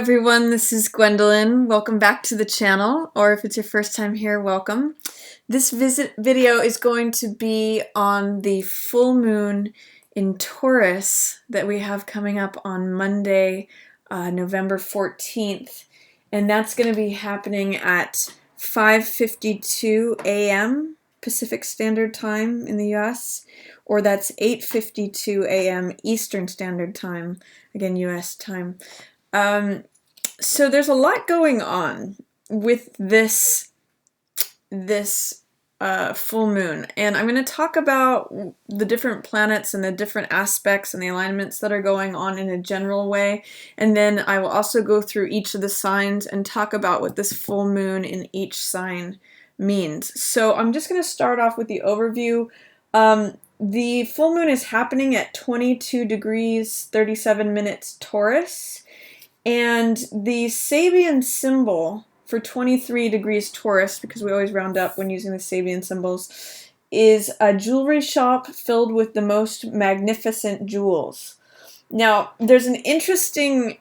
everyone, this is Gwendolyn. Welcome back to the channel, or if it's your first time here, welcome. This video is going to be on the full moon in Taurus that we have coming up on Monday, November 14th. And that's going to be happening at 5:52 a.m. Pacific Standard Time in the US, or that's 8:52 a.m. Eastern Standard Time, again US time. So there's a lot going on with this full moon, and I'm going to talk about the different planets and the different aspects and the alignments that are going on in a general way, and then I will also go through each of the signs and talk about what this full moon in each sign means. So I'm just going to start off with the overview. The full moon is happening at 22 degrees 37 minutes Taurus. And the Sabian symbol for 23 degrees Taurus, because we always round up when using the Sabian symbols, is a jewelry shop filled with the most magnificent jewels. Now, there's an interesting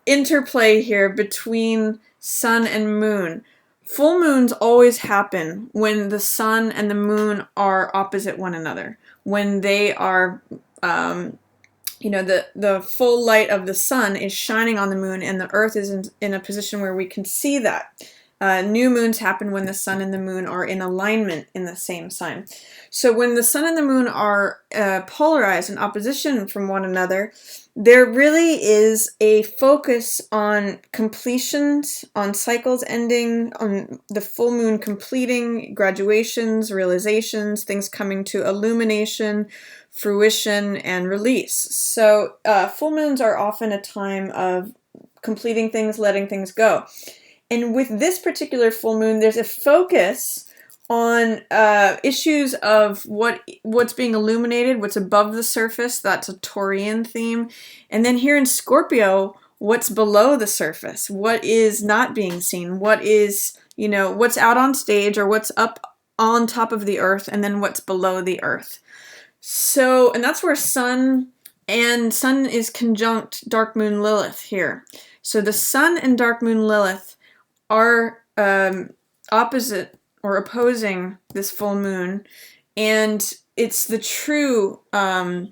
interplay here between sun and moon. Full moons always happen when the sun and the moon are opposite one another, when they are the full light of the sun is shining on the moon and the earth is in a position where we can see that. New moons happen when the sun and the moon are in alignment in the same sign. So when the sun and the moon are polarized in opposition from one another, there really is a focus on completions, on cycles ending, on the full moon completing, graduations, realizations, things coming to illumination, fruition, and release. So full moons are often a time of completing things, letting things go. And with this particular full moon, there's a focus on issues of what's being illuminated, what's above the surface. That's a Taurian theme. And then here in Scorpio, what's below the surface, what is not being seen, what is, what's out on stage or what's up on top of the earth, and then what's below the earth. So, and that's where sun is conjunct dark moon Lilith here. So the sun and dark moon Lilith are opposite or opposing this full moon, and it's the true dark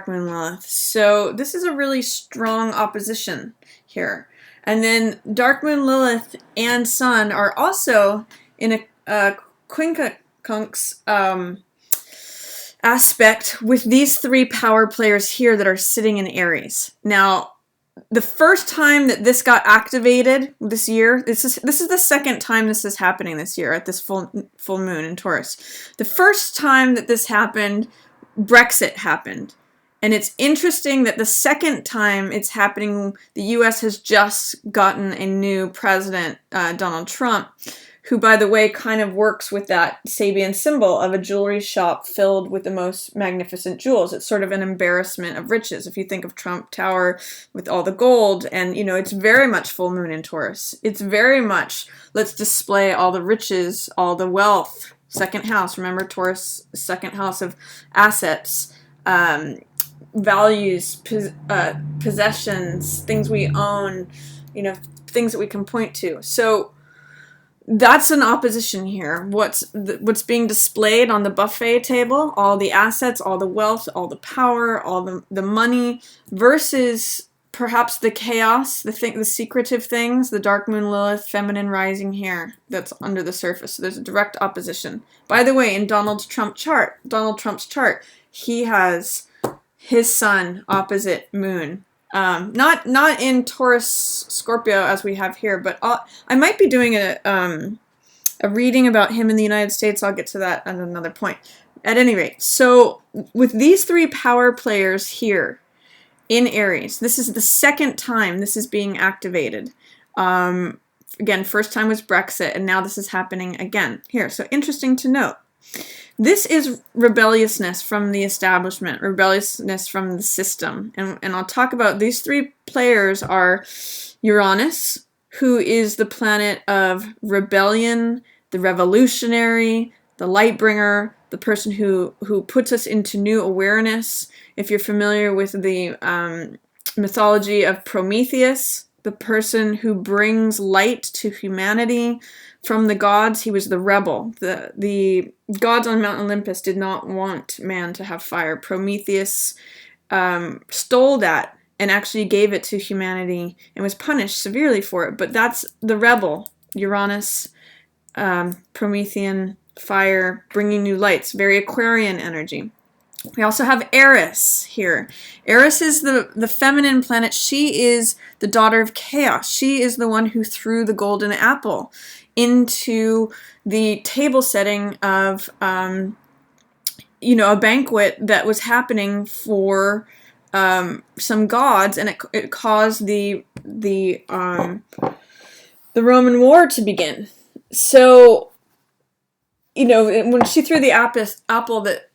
moon Lilith. So this is a really strong opposition here. And then dark moon Lilith and sun are also in a quincunx aspect with these three power players here that are sitting in Aries. Now, the first time that this got activated this year, this is the second time this is happening this year at this full moon in Taurus. The first time that this happened, Brexit happened. And it's interesting that the second time it's happening, the US has just gotten a new president, Donald Trump, who, by the way, kind of works with that Sabian symbol of a jewelry shop filled with the most magnificent jewels. It's sort of an embarrassment of riches. If you think of Trump Tower with all the gold, and, it's very much full moon in Taurus. It's very much, let's display all the riches, all the wealth. Second house, remember Taurus, second house of assets, values, possessions, things we own, things that we can point to. So that's an opposition here. What's being displayed on the buffet table, all the assets, all the wealth, all the power, all the money, versus perhaps the chaos, the secretive things, the dark moon Lilith, feminine rising here that's under the surface. So there's a direct opposition. By the way, in Donald Trump's chart, he has his sun opposite moon. Not in Taurus Scorpio as we have here, but I might be doing a reading about him in the United States. I'll get to that at another point. At any rate, so with these three power players here in Aries, this is the second time this is being activated. Again, first time was Brexit, and now this is happening again here. So interesting to note. This is rebelliousness from the establishment, rebelliousness from the system. And I'll talk about these three players are Uranus, who is the planet of rebellion, the revolutionary, the light bringer, the person who puts us into new awareness. If you're familiar with the mythology of Prometheus, the person who brings light to humanity from the gods. He was the rebel. The gods on Mount Olympus did not want man to have fire. Prometheus stole that and actually gave it to humanity and was punished severely for it. But that's the rebel, Uranus, Promethean fire, bringing new lights, very Aquarian energy. We also have Eris here. Eris is the feminine planet. She is the daughter of chaos. She is the one who threw the golden apple into the table setting of, a banquet that was happening for some gods, and it caused the Roman war to begin. So, when she threw the apple, that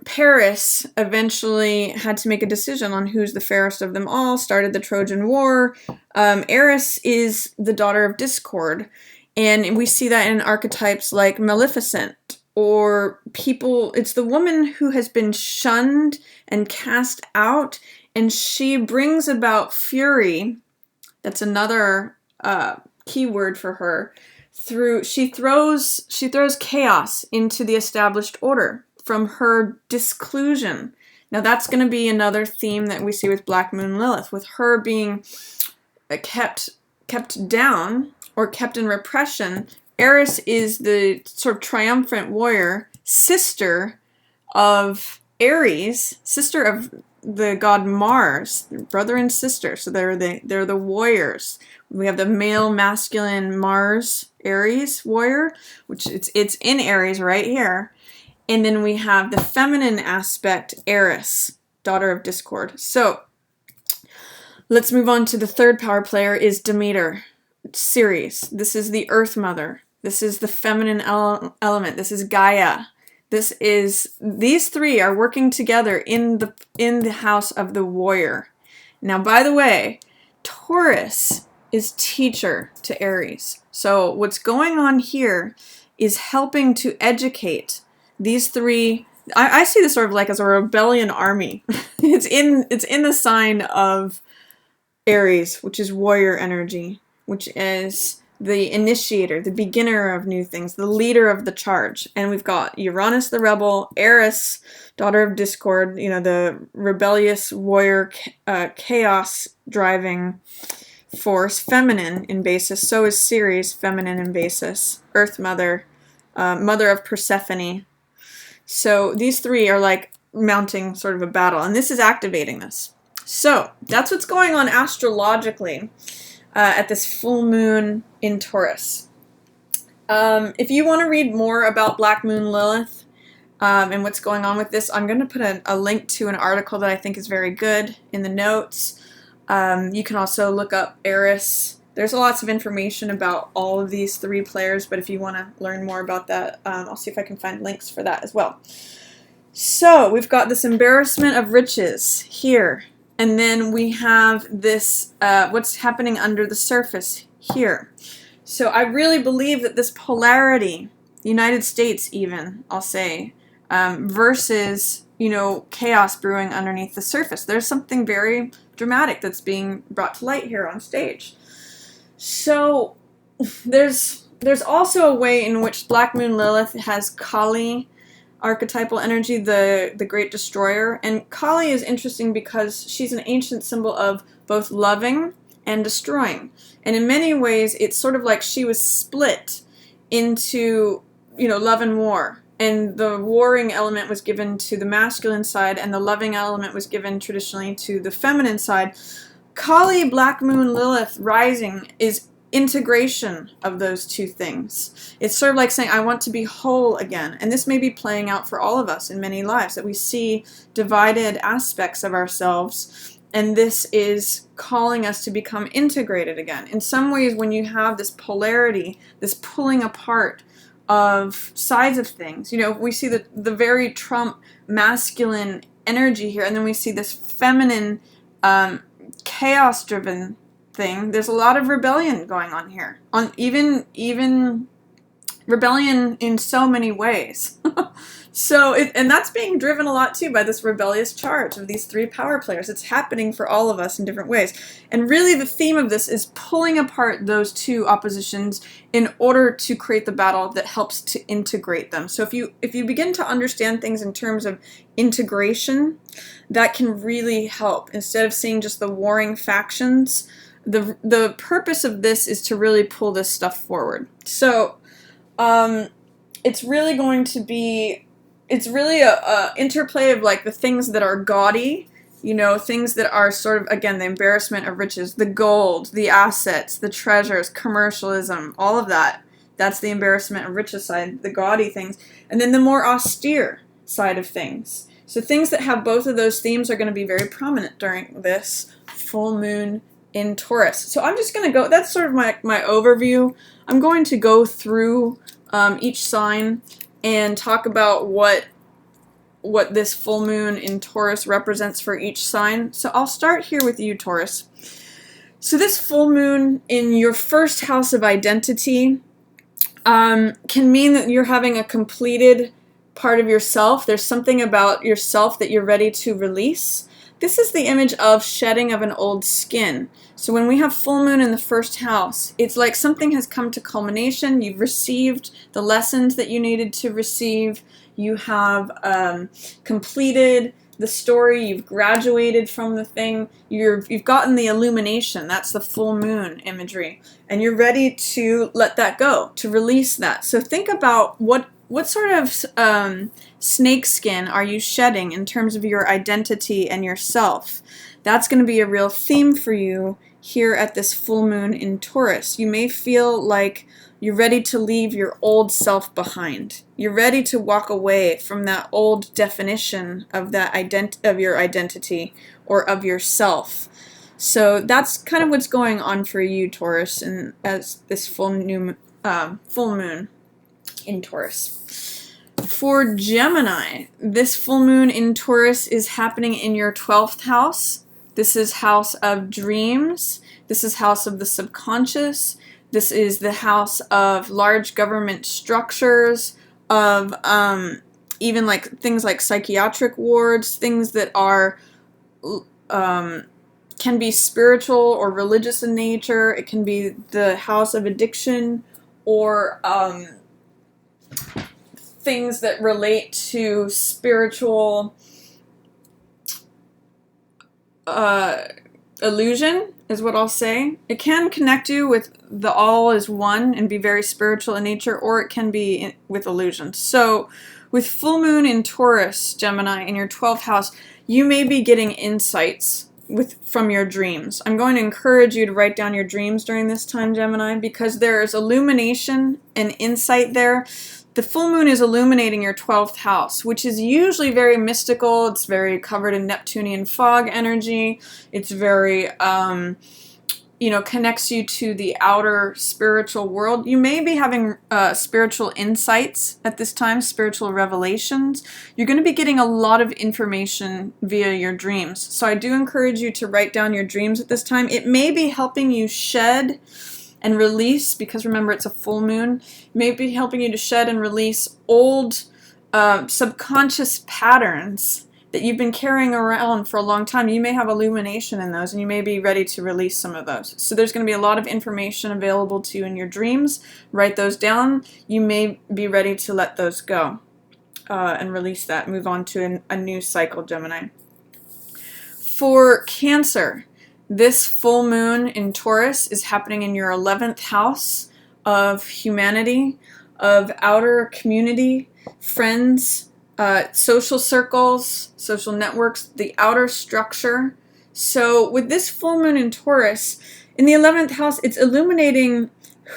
Paris eventually had to make a decision on who's the fairest of them all, started the Trojan War. Eris is the daughter of discord, and we see that in archetypes like Maleficent, or people, it's the woman who has been shunned and cast out, and she brings about fury. That's another key word for her. She throws chaos into the established order from her disclusion. Now that's going to be another theme that we see with Black Moon Lilith, with her being kept down or kept in repression. Eris is the sort of triumphant warrior, sister of Aries, sister of the god Mars, brother and sister. So they're the warriors. We have the male, masculine Mars, Aries warrior, which it's in Aries right here. And then we have the feminine aspect, Eris, daughter of discord. So let's move on to the third power player, is Demeter, Ceres. This is the Earth Mother. This is the feminine element. This is Gaia. These three are working together in the house of the warrior. Now, by the way, Taurus is teacher to Aries. So what's going on here is helping to educate these three. I see this sort of like as a rebellion army. It's in the sign of Aries, which is warrior energy, which is the initiator, the beginner of new things, the leader of the charge. And we've got Uranus the rebel, Eris, daughter of discord, the rebellious warrior, chaos driving force, feminine in basis. So is Ceres, feminine in basis, Earth Mother, mother of Persephone. So these three are like mounting sort of a battle, and this is activating this. So that's what's going on astrologically at this full moon in Taurus. If you want to read more about Black Moon Lilith and what's going on with this, I'm going to put a link to an article that I think is very good in the notes. You can also look up Eris. There's lots of information about all of these three players, but if you want to learn more about that, I'll see if I can find links for that as well. So we've got this embarrassment of riches here, and then we have this, what's happening under the surface here. So I really believe that this polarity, the United States even, I'll say, versus, chaos brewing underneath the surface. There's something very dramatic that's being brought to light here on stage. So there's also a way in which Black Moon Lilith has Kali archetypal energy, the great destroyer. And Kali is interesting because she's an ancient symbol of both loving and destroying. And in many ways, it's sort of like she was split into, love and war. And the warring element was given to the masculine side, and the loving element was given traditionally to the feminine side. Kali, Black Moon, Lilith rising is integration of those two things. It's sort of like saying, I want to be whole again. And this may be playing out for all of us in many lives, that we see divided aspects of ourselves, and this is calling us to become integrated again. In some ways, when you have this polarity, this pulling apart of sides of things, we see the very Trump masculine energy here, and then we see this feminine chaos-driven thing. There's a lot of rebellion going on here, on even rebellion in so many ways. So, and that's being driven a lot too by this rebellious charge of these three power players. It's happening for all of us in different ways. And really the theme of this is pulling apart those two oppositions in order to create the battle that helps to integrate them. So if you begin to understand things in terms of integration, that can really help. Instead of seeing just the warring factions, the purpose of this is to really pull this stuff forward. So it's really going to be, it's really a interplay of like the things that are gaudy, you know, things that are sort of, again, the embarrassment of riches, the gold, the assets, the treasures, commercialism, all of that. That's the embarrassment of riches side, the gaudy things. And then the more austere side of things. So things that have both of those themes are going to be very prominent during this full moon in Taurus. So I'm just going to go, that's sort of my overview. I'm going to go through each sign and talk about what this full moon in Taurus represents for each sign. So I'll start here with you, Taurus. So this full moon in your first house of identity can mean that you're having a completed part of yourself. There's something about yourself that you're ready to release. This is the image of shedding of an old skin. So when we have full moon in the first house, it's like something has come to culmination. You've received the lessons that you needed to receive. You have completed the story. You've graduated from the thing. You've gotten the illumination. That's the full moon imagery. And you're ready to let that go, to release that. So think about what sort of snake skin are you shedding in terms of your identity and yourself? That's going to be a real theme for you here at this full moon in Taurus. You may feel like you're ready to leave your old self behind. You're ready to walk away from that old definition of that of your identity or of yourself. So that's kind of what's going on for you, Taurus, and as this full moon in Taurus. For Gemini, this full moon in Taurus is happening in your 12th house. This is house of dreams. This is house of the subconscious. This is the house of large government structures, of even like things like psychiatric wards, things that are can be spiritual or religious in nature. It can be the house of addiction or things that relate to spiritual illusion is what I'll say. It can connect you with the all is one and be very spiritual in nature, or it can be with illusions. So with full moon in Taurus, Gemini, in your 12th house, you may be getting insights from your dreams. I'm going to encourage you to write down your dreams during this time, Gemini, because there is illumination and insight there. The full moon is illuminating your 12th house, which is usually very mystical. It's very covered in Neptunian fog energy. It's very, connects you to the outer spiritual world. You may be having spiritual insights at this time, spiritual revelations. You're going to be getting a lot of information via your dreams. So I do encourage you to write down your dreams at this time. It may be helping you shed and release, because remember it's a full moon, may be helping you to shed and release old subconscious patterns that you've been carrying around for a long time. You may have illumination in those, and you may be ready to release some of those. So there's going to be a lot of information available to you in your dreams. Write those down. You may be ready to let those go and release that, move on to a new cycle, Gemini. For Cancer, this full moon in Taurus is happening in your 11th house of humanity, of outer community, friends, social circles, social networks, the outer structure. So with this full moon in Taurus, in the 11th house, it's illuminating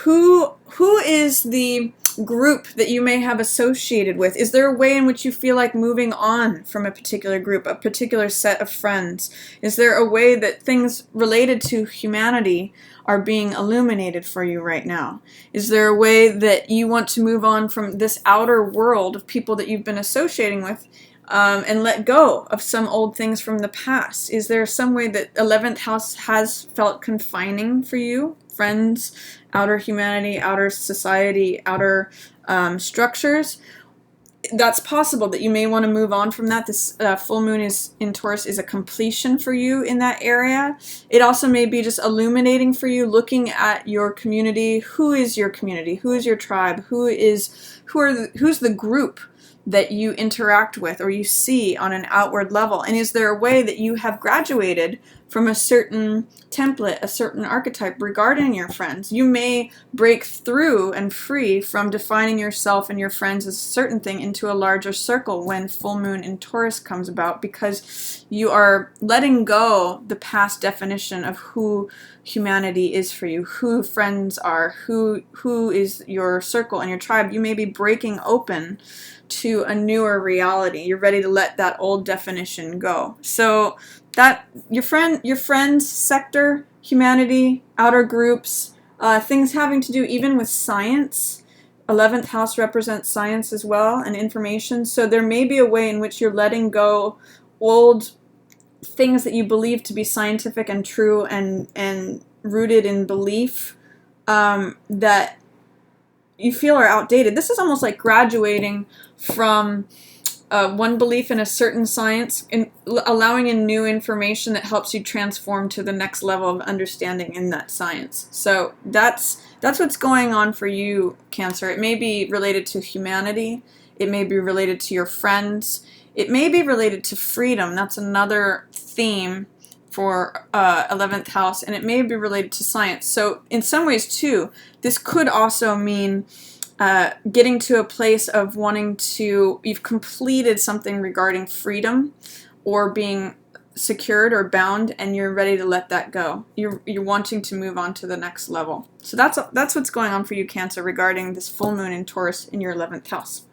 who is the group that you may have associated with. Is there a way in which you feel like moving on from a particular group, a particular set of friends? Is there a way that things related to humanity are being illuminated for you right now? Is there a way that you want to move on from this outer world of people that you've been associating with and let go of some old things from the past? Is there some way that 11th house has felt confining for you? Friends, outer humanity, outer society, outer structures. that's possible that you may want to move on from that. This full moon is in Taurus is a completion for you in that area. It also may be just illuminating for you, looking at your community. Who is your community? Who is your tribe? Who's the group that you interact with or you see on an outward level? And is there a way that you have graduated from a certain template, a certain archetype regarding your friends? You may break through and free from defining yourself and your friends as a certain thing into a larger circle when full moon in Taurus comes about, because you are letting go the past definition of who humanity is for you, who friends are, who is your circle and your tribe. You may be breaking open to a newer reality. You're ready to let that old definition go. So that your friends sector, humanity, outer groups, things having to do even with science. 11th house represents science as well and information. So there may be a way in which you're letting go old things that you believe to be scientific and true and rooted in belief that you feel are outdated. This is almost like graduating from one belief in a certain science and allowing in new information that helps you transform to the next level of understanding in that science. So that's what's going on for you, Cancer. It may be related to humanity. It may be related to your friends. It may be related to freedom. That's another theme for 11th house, and it may be related to science. So in some ways too, this could also mean getting to a place of wanting to, you've completed something regarding freedom or being secured or bound, and you're ready to let that go. You're wanting to move on to the next level. So that's what's going on for you, Cancer, regarding this full moon in Taurus in your 11th house.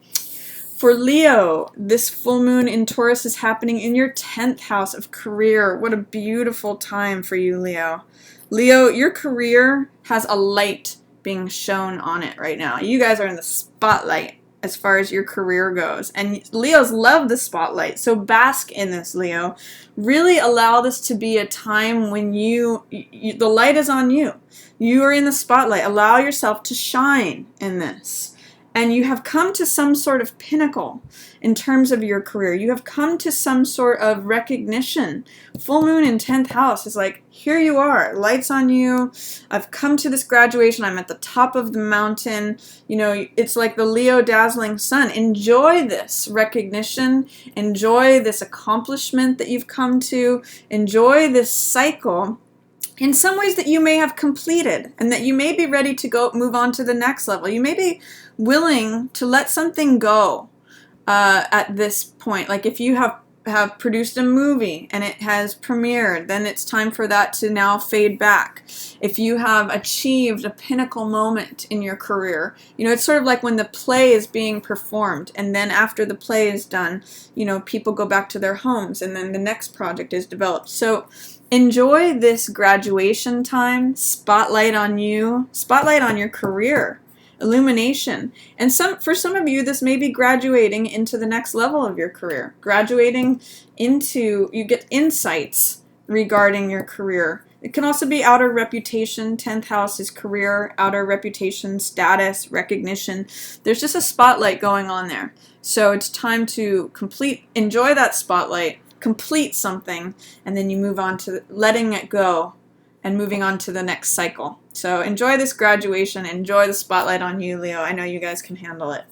For Leo, this full moon in Taurus is happening in your 10th house of career. What a beautiful time for you, Leo. Leo, your career has a light being shown on it right now. You guys are in the spotlight as far as your career goes. And Leos love the spotlight. So bask in this, Leo. Really allow this to be a time when the light is on you. You are in the spotlight. Allow yourself to shine in this. And you have come to some sort of pinnacle in terms of your career. You have come to some sort of recognition. Full moon in 10th house is like, here you are, lights on you. I've come to this graduation. I'm at the top of the mountain. You know, it's like the Leo dazzling sun. Enjoy this recognition. Enjoy this accomplishment that you've come to. Enjoy this cycle in some ways that you may have completed and that you may be ready to move on to the next level. You may be willing to let something go at this point. Like if you have produced a movie and it has premiered, then it's time for that to now fade back. If you have achieved a pinnacle moment in your career, you know, it's sort of like when the play is being performed and then after the play is done, you know, people go back to their homes and then the next project is developed. So enjoy this graduation time, spotlight on you, spotlight on your career, illumination. And for some of you, this may be graduating into the next level of your career. Graduating into, you get insights regarding your career. It can also be outer reputation. 10th house is career, outer reputation, status, recognition. There's just a spotlight going on there. So it's time to enjoy that spotlight, complete something, and then you move on to letting it go and moving on to the next cycle. So enjoy this graduation, enjoy the spotlight on you, Leo. I know you guys can handle it.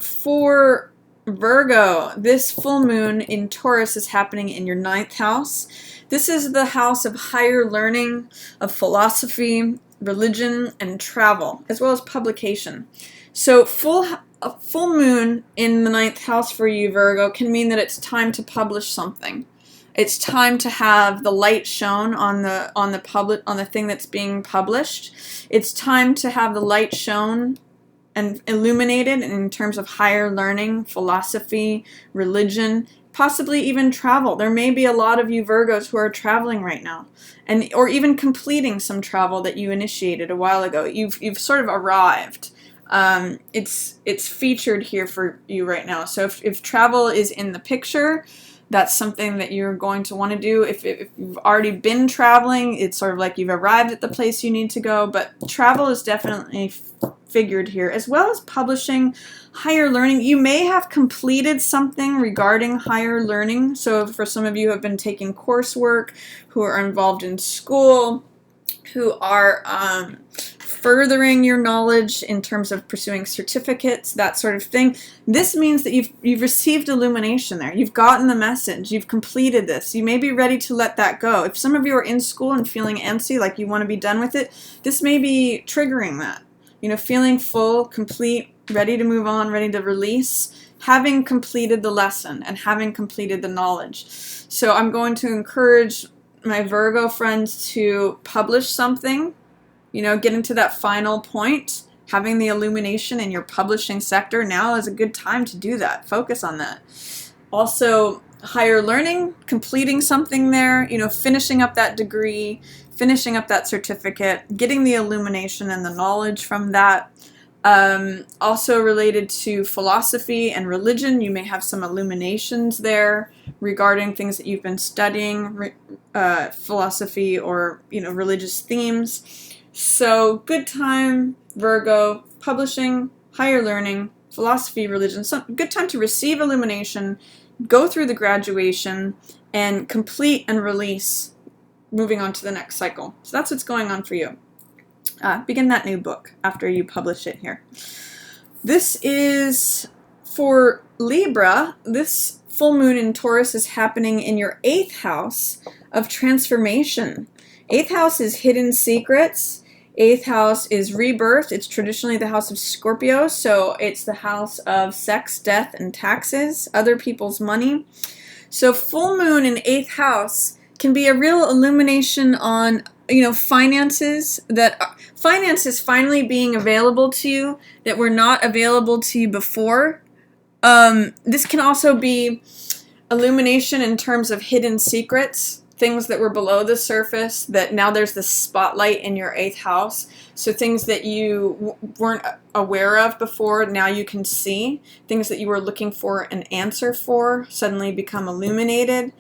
For Virgo, this full moon in Taurus is happening in your 9th house. This is the house of higher learning, of philosophy, religion, and travel, as well as publication. So a full moon in the 9th house for you, Virgo, can mean that it's time to publish something. It's time to have the light shown on the thing that's being published. It's time to have the light shown and illuminated in terms of higher learning, philosophy, religion, possibly even travel. There may be a lot of you Virgos who are traveling right now, or even completing some travel that you initiated a while ago. You've sort of arrived. It's featured here for you right now. So if travel is in the picture, that's something that you're going to want to do. If you've already been traveling, it's sort of like you've arrived at the place you need to go, but travel is definitely figured here, as well as publishing, higher learning. You may have completed something regarding higher learning. So for some of you who have been taking coursework, who are involved in school, who are furthering your knowledge in terms of pursuing certificates, that sort of thing. This means that you've received illumination there. You've gotten the message. You've completed this. You may be ready to let that go. If some of you are in school and feeling antsy, like you want to be done with it, this may be triggering that. You know, feeling full, complete, ready to move on, ready to release, having completed the lesson and having completed the knowledge. So I'm going to encourage my Virgo friends to publish something, you know, getting to that final point, having the illumination in your publishing sector. Now is a good time to do that. Focus on that. Also, higher learning, completing something there, you know, finishing up that degree, finishing up that certificate, getting the illumination and the knowledge from that. Also related to philosophy and religion, you may have some illuminations there regarding things that you've been studying, philosophy or, you know, religious themes. So good time, Virgo, publishing, higher learning, philosophy, religion, good time to receive illumination, go through the graduation, and complete and release, moving on to the next cycle. So that's what's going on for you. Begin that new book after you publish it here. This is for Libra. This full moon in Taurus is happening in your 8th house of transformation. 8th house is hidden secrets. 8th house is rebirth. It's traditionally the house of Scorpio, so it's the house of sex, death, and taxes, other people's money. So full moon in 8th house can be a real illumination on, you know, finances finally being available to you that were not available to you before. This can also be illumination in terms of hidden secrets, things that were below the surface that now there's this spotlight in your 8th house. So things that you weren't aware of before, now you can see. Things that you were looking for an answer for suddenly become illuminated.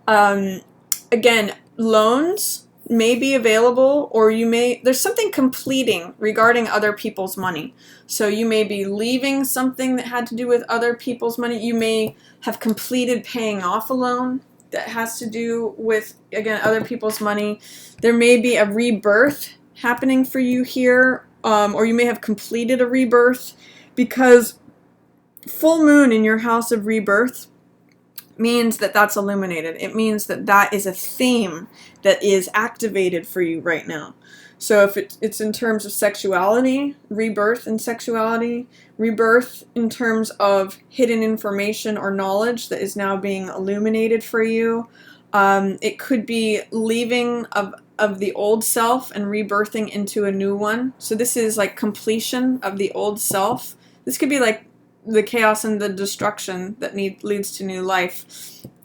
Again, loans may be available, or there's something completing regarding other people's money. So you may be leaving something that had to do with other people's money. You may have completed paying off a loan that has to do with, again, other people's money. There may be a rebirth happening for you here, or you may have completed a rebirth, because full moon in your house of rebirth means that that's illuminated. It means that that is a theme that is activated for you right now. So if it's in terms of sexuality, rebirth in sexuality, rebirth in terms of hidden information or knowledge that is now being illuminated for you. It could be leaving of the old self and rebirthing into a new one. So this is like completion of the old self. This could be like the chaos and the destruction that leads to new life.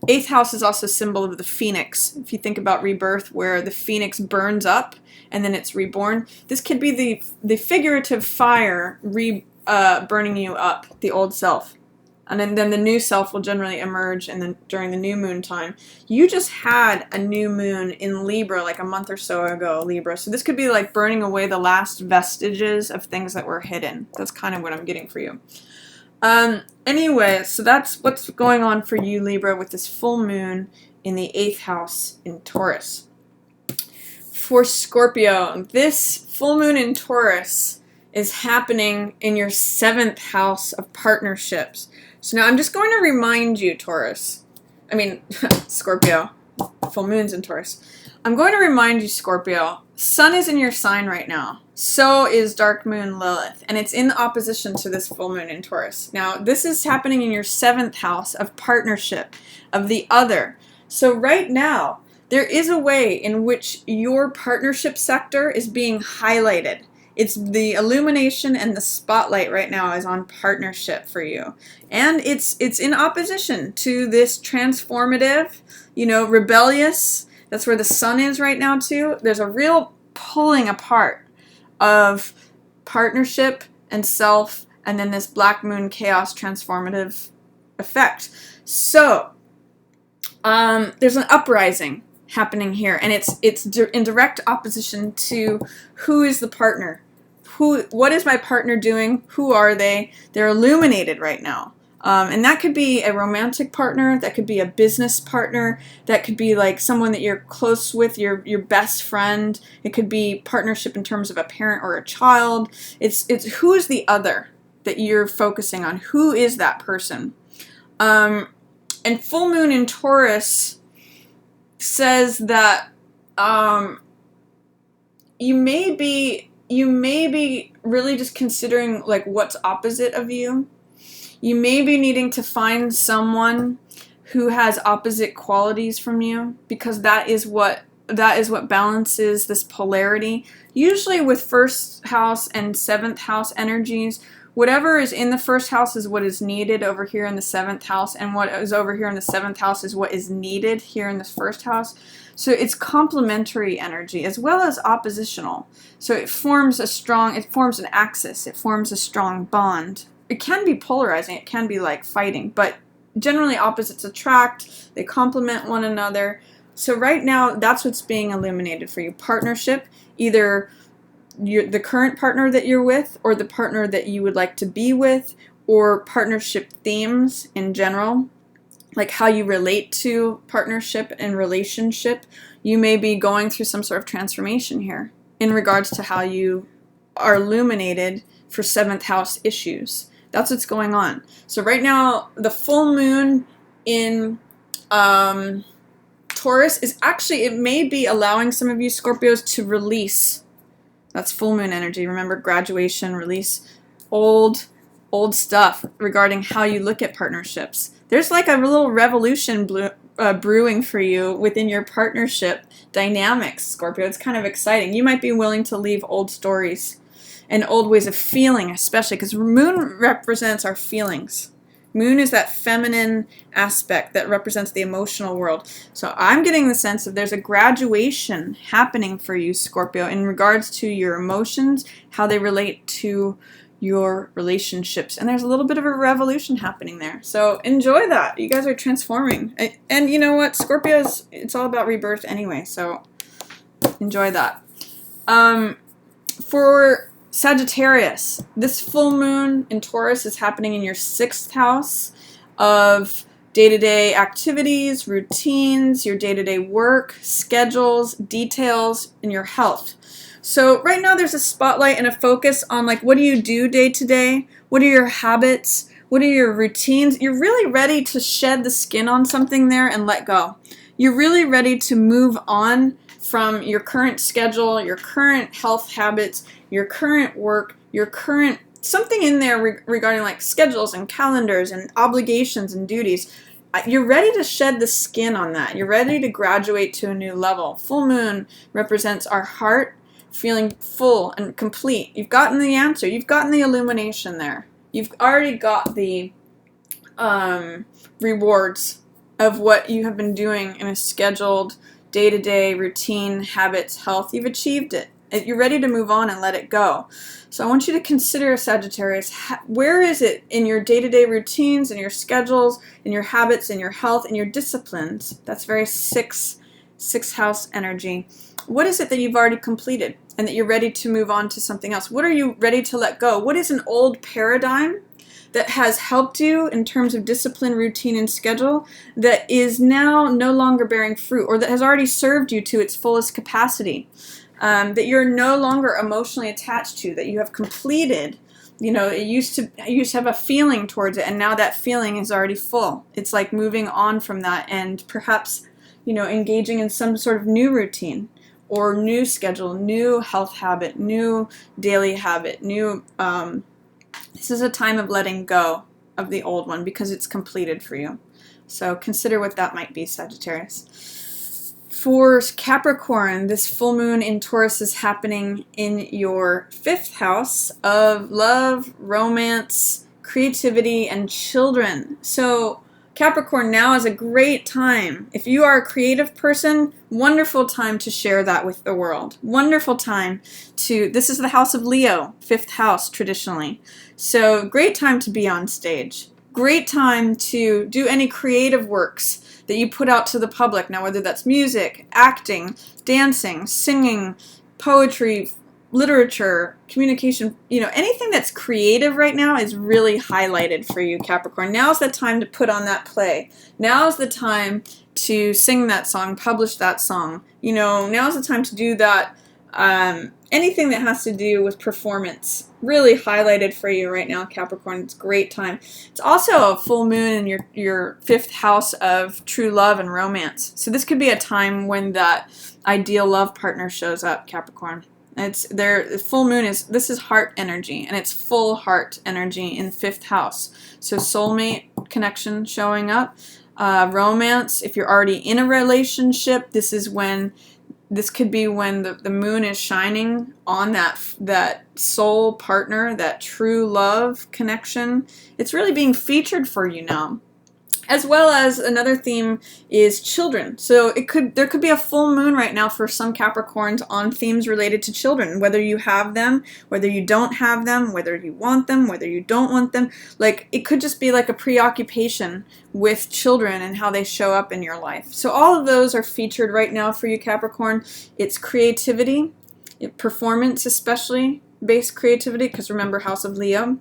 8th house is also a symbol of the phoenix. If you think about rebirth, where the phoenix burns up and then it's reborn, this could be the figurative fire burning you up, the old self. And then the new self will generally emerge during the new moon time. You just had a new moon in Libra like a month or so ago, Libra. So this could be like burning away the last vestiges of things that were hidden. That's kind of what I'm getting for you. Anyway, so that's what's going on for you, Libra, with this full moon in the 8th house in Taurus. For Scorpio, this full moon in Taurus is happening in your 7th house of partnerships. So now I'm just going to remind you, Scorpio, full moon's in Taurus. I'm going to remind you, Scorpio, Sun is in your sign right now. So is dark moon Lilith, and it's in opposition to this full moon in Taurus. Now, this is happening in your 7th house of partnership, of the other. So right now, there is a way in which your partnership sector is being highlighted. It's the illumination and the spotlight right now is on partnership for you. And it's in opposition to this transformative, rebellious. That's where the sun is right now too. There's a real pulling apart of partnership and self, and then this black moon chaos transformative effect. So there's an uprising happening here, and it's in direct opposition to who is the partner. What is my partner doing? Who are they? They're illuminated right now. And that could be a romantic partner, that could be a business partner, that could be like someone that you're close with, your best friend. It could be partnership in terms of a parent or a child. It's who is the other that you're focusing on? Who is that person? And full moon in Taurus says that you may be really just considering like what's opposite of you. You may be needing to find someone who has opposite qualities from you, because that is what balances this polarity. Usually with first house and seventh house energies, whatever is in the first house is what is needed over here in the seventh house, and what is over here in the seventh house is what is needed here in this first house. So it's complementary energy as well as oppositional. So it forms an axis, it forms a strong bond. It can be polarizing, it can be like fighting, but generally opposites attract, they complement one another. So right now, that's what's being illuminated for you. Partnership, either the current partner that you're with, or the partner that you would like to be with, or partnership themes in general, like how you relate to partnership and relationship. You may be going through some sort of transformation here in regards to how you are illuminated for seventh house issues. That's what's going on. So right now, the full moon in Taurus is actually, it may be allowing some of you Scorpios to release. That's full moon energy. Remember, graduation, release old stuff regarding how you look at partnerships. There's like a little revolution brewing for you within your partnership dynamics, Scorpio. It's kind of exciting. You might be willing to leave old stories and old ways of feeling, especially because moon represents our feelings. Moon is that feminine aspect that represents the emotional world. So I'm getting the sense that there's a graduation happening for you, Scorpio, in regards to your emotions, how they relate to your relationships. And there's a little bit of a revolution happening there. So enjoy that. You guys are transforming. And you know what? Scorpios, it's all about rebirth anyway. So enjoy that. For Sagittarius, this full moon in Taurus is happening in your 6th house of day-to-day activities, routines, your day-to-day work, schedules, details, and your health. So right now there's a spotlight and a focus on like, what do you do day to day? What are your habits? What are your routines? You're really ready to shed the skin on something there and let go. You're really ready to move on from your current schedule, your current health habits, your current work, your current something in there regarding like schedules and calendars and obligations and duties. You're ready to shed the skin on that. You're ready to graduate to a new level. Full moon represents our heart feeling full and complete. You've gotten the answer. You've gotten the illumination there. You've already got the rewards of what you have been doing in a scheduled day-to-day routine, habits, health. You've achieved it. You're ready to move on and let it go. So I want you to consider, Sagittarius, where is it in your day-to-day routines, in your schedules, in your habits, in your health, in your disciplines? That's very sixth house energy. What is it that you've already completed and that you're ready to move on to something else? What are you ready to let go? What is an old paradigm that has helped you in terms of discipline, routine, and schedule that is now no longer bearing fruit, or that has already served you to its fullest capacity, that you're no longer emotionally attached to, that you have completed? You know, you used to have a feeling towards it, and now that feeling is already full. It's like moving on from that and perhaps, you know, engaging in some sort of new routine or new schedule, new health habit, new daily habit, new this is a time of letting go of the old one because it's completed for you. So consider what that might be, Sagittarius. For Capricorn, this full moon in Taurus is happening in your 5th house of love, romance, creativity, and children. So Capricorn, now is a great time. If you are a creative person, wonderful time to share that with the world. Wonderful time to, this is the house of Leo, 5th house traditionally. So great time to be on stage. Great time to do any creative works that you put out to the public. Now, whether that's music, acting, dancing, singing, poetry, literature, communication, anything that's creative right now is really highlighted for you, Capricorn. Now's the time to put on that play. Now's the time to sing that song, publish that song. Now's the time to do that. Anything that has to do with performance, really highlighted for you right now, Capricorn. It's a great time. It's also a full moon in your 5th house of true love and romance. So this could be a time when that ideal love partner shows up, Capricorn. The full moon this is heart energy, and it's full heart energy in 5th house. So soulmate connection showing up. Romance, if you're already in a relationship, this could be when the moon is shining on that soul partner, that true love connection. It's really being featured for you now. As well as another theme is children. So there could be a full moon right now for some Capricorns on themes related to children, whether you have them, whether you don't have them, whether you want them, whether you don't want them. Like, it could just be like a preoccupation with children and how they show up in your life. So all of those are featured right now for you, Capricorn. It's creativity, performance especially, based creativity, because remember, House of Leo.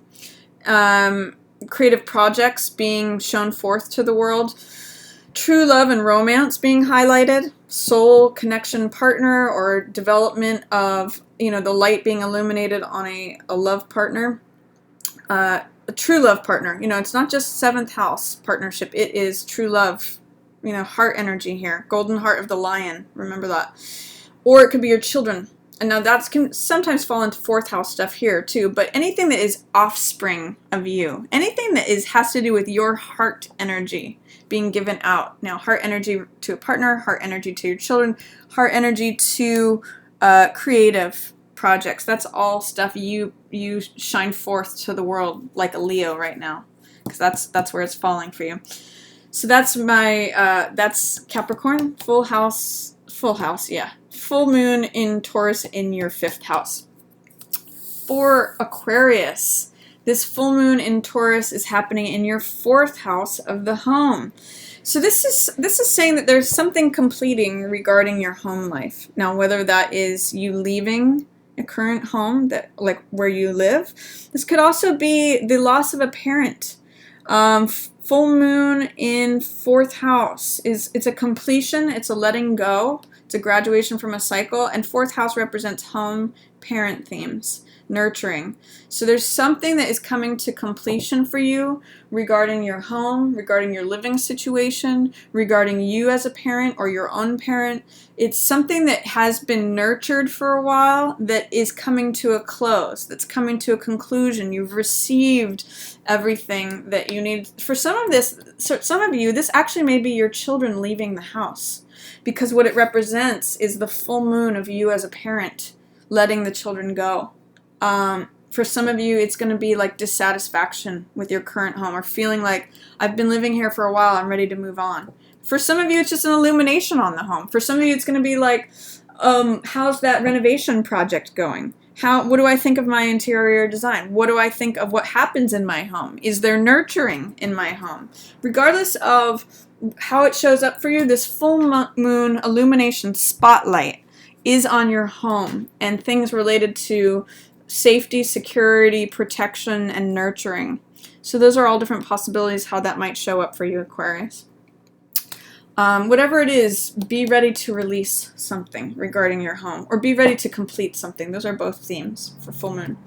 Creative projects being shown forth to the world, true love and romance being highlighted, soul connection partner or development of, the light being illuminated on a love partner, a true love partner. It's not just 7th house partnership, it is true love, heart energy here, golden heart of the lion, remember that. Or it could be your children. And now that can sometimes fall into 4th house stuff here too, but anything that is offspring of you, anything that has to do with your heart energy being given out. Now, heart energy to a partner, heart energy to your children, heart energy to creative projects. That's all stuff you shine forth to the world like a Leo right now, because that's where it's falling for you. So that's that's Capricorn, full house, yeah. Full moon in Taurus in your 5th house. For Aquarius, this full moon in Taurus is happening in your 4th house of the home. So this is saying that there's something completing regarding your home life. Now, whether that is you leaving a current home, that like where you live, this could also be the loss of a parent. Full moon in 4th house it's a completion, it's a letting go. It's a graduation from a cycle, and 4th house represents home, parent themes, nurturing. So there's something that is coming to completion for you regarding your home, regarding your living situation, regarding you as a parent or your own parent. It's something that has been nurtured for a while that is coming to a close, that's coming to a conclusion. You've received everything that you need. For some of you, this actually may be your children leaving the house. Because what it represents is the full moon of you as a parent letting the children go. For some of you, it's going to be like dissatisfaction with your current home, or feeling like, I've been living here for a while, I'm ready to move on. For some of you, it's just an illumination on the home. For some of you, it's going to be like, how's that renovation project going? What do I think of my interior design? What do I think of what happens in my home? Is there nurturing in my home? Regardless of how it shows up for you, this full moon illumination spotlight is on your home and things related to safety, security, protection, and nurturing. So those are all different possibilities how that might show up for you, Aquarius. Whatever it is, be ready to release something regarding your home, or be ready to complete something. Those are both themes for full moon.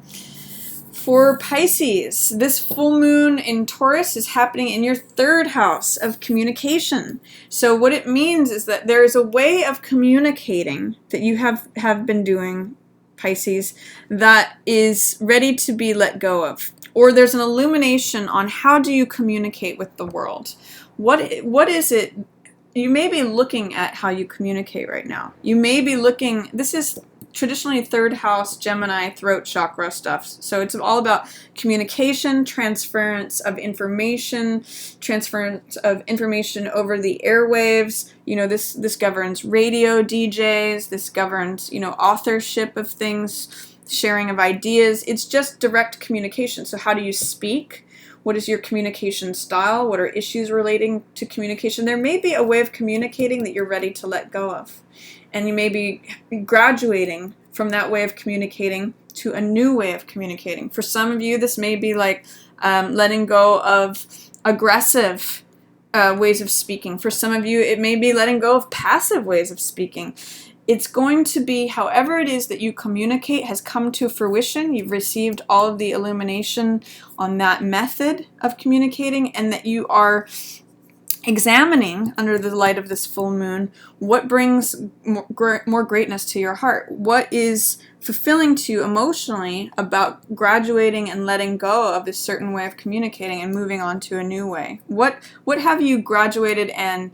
For Pisces, this full moon in Taurus is happening in your 3rd house of communication. So what it means is that there is a way of communicating that you have been doing, Pisces, that is ready to be let go of. Or there's an illumination on how do you communicate with the world. What is it? You may be looking at how you communicate right now. You may be looking, this is traditionally 3rd house Gemini throat chakra stuff. So it's all about communication, transference of information over the airwaves. This governs radio DJs. This governs, authorship of things, sharing of ideas. It's just direct communication. So how do you speak? What is your communication style? What are issues relating to communication? There may be a way of communicating that you're ready to let go of. And you may be graduating from that way of communicating to a new way of communicating. For some of you, this may be like letting go of aggressive ways of speaking. For some of you, it may be letting go of passive ways of speaking. It's going to be however it is that you communicate has come to fruition. You've received all of the illumination on that method of communicating, and that you are examining under the light of this full moon what brings more greatness to your heart. What is fulfilling to you emotionally about graduating and letting go of this certain way of communicating and moving on to a new way? What have you graduated, and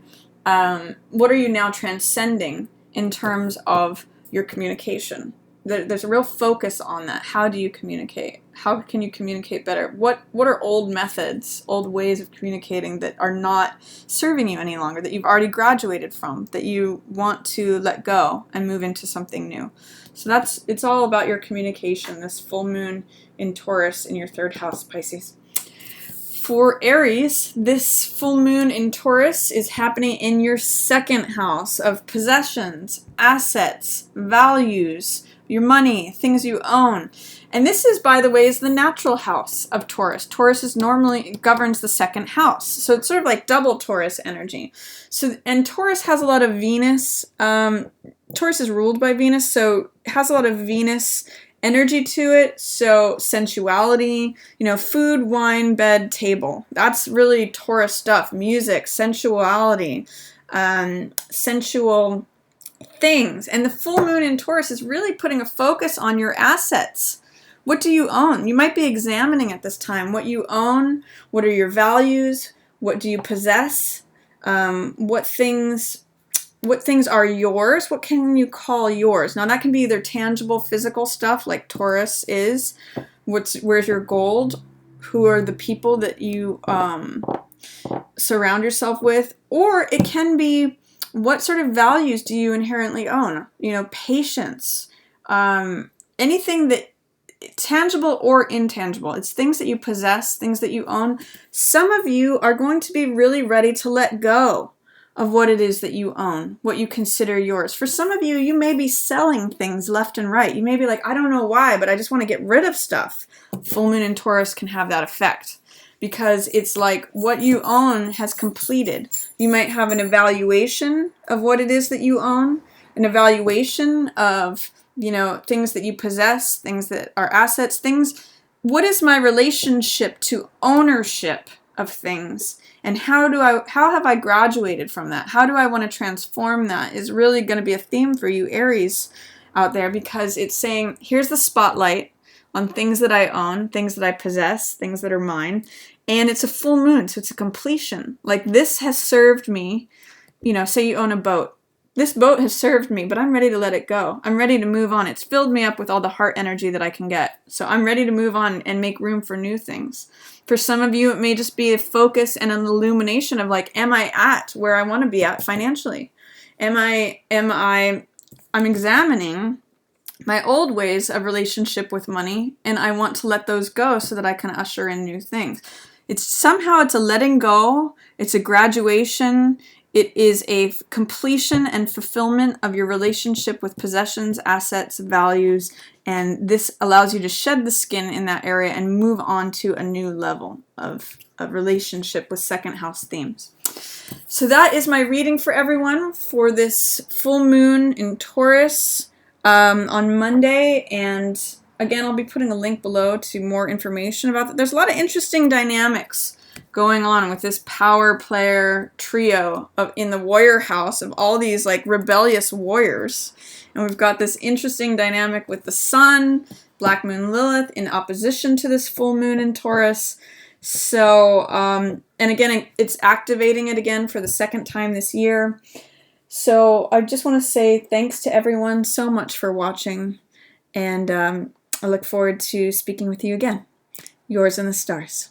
what are you now transcending in terms of your communication? There's a real focus on that. How do you communicate? How can you communicate better? What are old methods, old ways of communicating that are not serving you any longer, that you've already graduated from, that you want to let go and move into something new? So it's all about your communication, this full moon in Taurus in your 3rd house, Pisces. For Aries, this full moon in Taurus is happening in your 2nd house of possessions, assets, values, your money, things you own. And this is, by the way, is the natural house of Taurus. Taurus is normally governs the 2nd house. So it's sort of like double Taurus energy. And Taurus has a lot of Venus. Taurus is ruled by Venus, so it has a lot of Venus energy to it. So sensuality, food, wine, bed, table. That's really Taurus stuff. Music, sensuality, sensual things. And the full moon in Taurus is really putting a focus on your assets. What do you own? You might be examining at this time what you own, what are your values, what do you possess, what things are yours, what can you call yours? Now that can be either tangible physical stuff like Taurus is, where's your gold, who are the people that you surround yourself with, or it can be what sort of values do you inherently own? Patience, anything that tangible or intangible. It's things that you possess, things that you own. Some of you are going to be really ready to let go of what it is that you own, what you consider yours. For some of you, you may be selling things left and right. You may be like, I don't know why, but I just want to get rid of stuff. Full moon in Taurus can have that effect, because it's like what you own has completed. You might have an evaluation of what it is that you own, an evaluation of, things that you possess, things that are assets, what is my relationship to ownership of things? And how have I graduated from that? How do I want to transform that is really going to be a theme for you Aries out there, because it's saying, here's the spotlight on things that I own, things that I possess, things that are mine. And it's a full moon, so it's a completion. Like, this has served me. Say you own a boat. This boat has served me, but I'm ready to let it go. I'm ready to move on. It's filled me up with all the heart energy that I can get. So I'm ready to move on and make room for new things. For some of you, it may just be a focus and an illumination of like, am I at where I want to be at financially? I'm examining my old ways of relationship with money, and I want to let those go so that I can usher in new things. It's a letting go. It's a graduation. It is a completion and fulfillment of your relationship with possessions, assets, values, and this allows you to shed the skin in that area and move on to a new level of relationship with 2nd house themes. So that is my reading for everyone for this full moon in Taurus on Monday. And again, I'll be putting a link below to more information about that. There's a lot of interesting dynamics going on with this power player trio in the warrior house of all these like rebellious warriors. And we've got this interesting dynamic with the sun, Black Moon Lilith, in opposition to this full moon in Taurus. So, and again, it's activating it again for the 2nd time this year. So I just want to say thanks to everyone so much for watching. And I look forward to speaking with you again. Yours in the stars.